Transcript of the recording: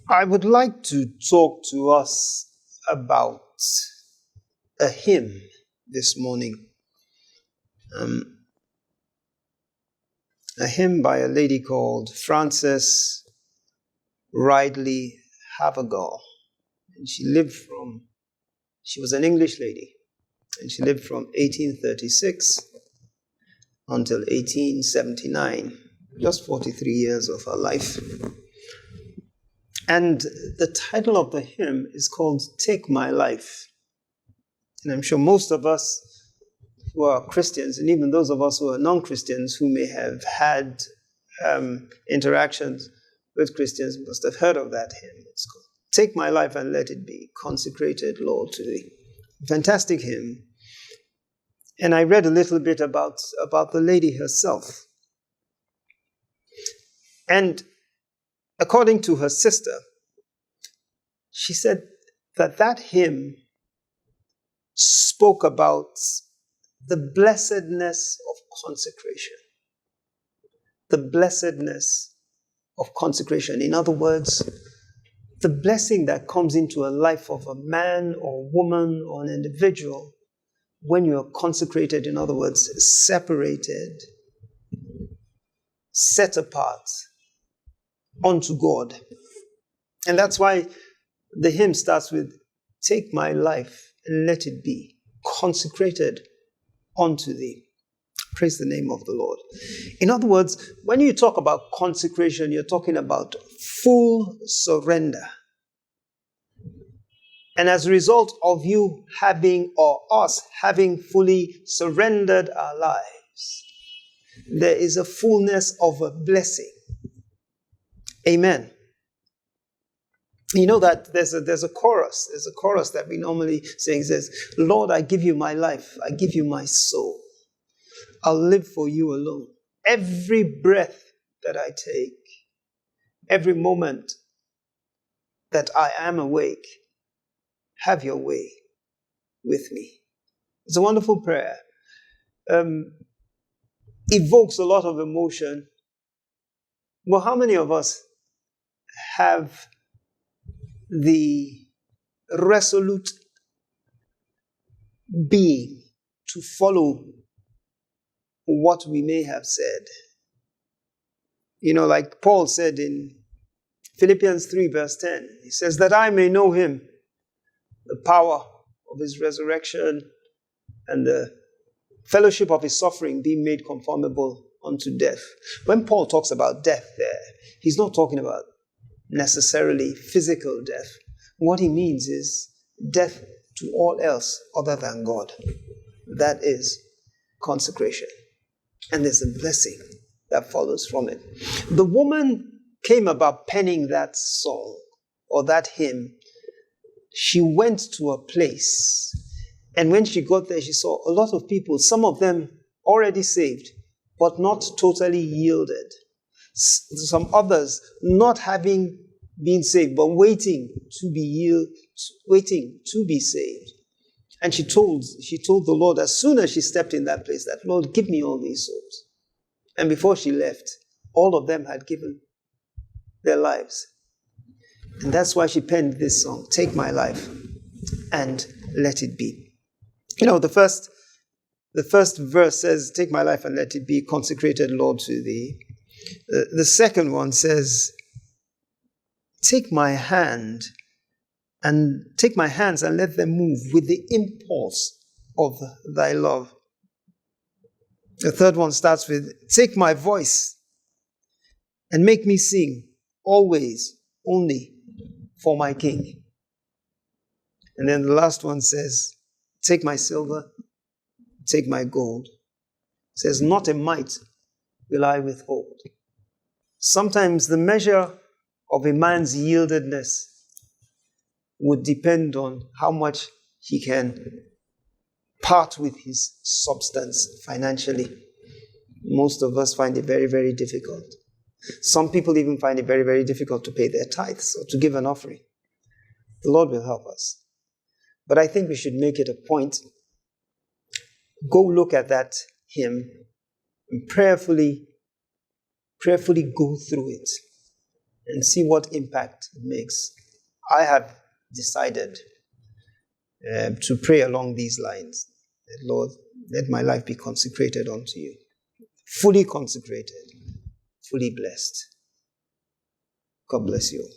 I would like to talk to us about a hymn this morning. A hymn by a lady called Frances Ridley Havergal. And she was an English lady, and she lived from 1836 until 1879, just 43 years of her life. And the title of the hymn is called Take My Life. And I'm sure most of us who are Christians, and even those of us who are non-Christians who may have had interactions with Christians, must have heard of that hymn. It's called Take My Life and Let It Be, Consecrated, Lord, to Thee. Fantastic hymn. And I read a little bit about the lady herself. And according to her sister, she said that hymn spoke about the blessedness of consecration. The blessedness of consecration. In other words, the blessing that comes into a life of a man or woman or an individual when you are consecrated, in other words, separated, set apart unto God. And that's why the hymn starts with, take my life and let it be consecrated unto thee. Praise the name of the Lord. In other words, when you talk about consecration, you're talking about full surrender. And as a result of you having, or us having fully surrendered our lives, there is a fullness of a blessing. Amen. You know that there's a chorus. There's a chorus that we normally sing. It says, Lord, I give you my life. I give you my soul. I'll live for you alone. Every breath that I take, every moment that I am awake, have your way with me. It's a wonderful prayer. Evokes a lot of emotion. Well, how many of us have the resolute being to follow what we may have said? You know, like Paul said in Philippians 3 verse 10, he says, that I may know him, the power of his resurrection and the fellowship of his suffering, being made conformable unto death. When Paul talks about death there, he's not talking about necessarily physical death. What he means is death to all else other than God. That is consecration. And there's a blessing that follows from it. The woman came about penning that song or that hymn. She went to a place, and when she got there, she saw a lot of people, some of them already saved, but not totally yielded. Some others not having been saved, but waiting to be saved. And she told the Lord, as soon as she stepped in that place, that, Lord, give me all these souls. And before she left, all of them had given their lives. And that's why she penned this song, Take My Life and Let It Be. You know, the first verse says, Take my life and let it be consecrated, Lord, to thee. The second one says, Take my hands and let them move with the impulse of thy love. The third one starts with, Take my voice and make me sing always, only for my King. And then the last one says, Take my silver, take my gold. It says, not a mite will I withhold. Sometimes the measure of a man's yieldedness would depend on how much he can part with his substance financially. Most of us find it very, very difficult. Some people even find it very, very difficult to pay their tithes or to give an offering. The Lord will help us. But I think we should make it a point. Go look at that hymn and prayerfully go through it. and see what impact it makes. I have decided to pray along these lines. Lord, let my life be consecrated unto you. Fully consecrated, fully blessed. God bless you.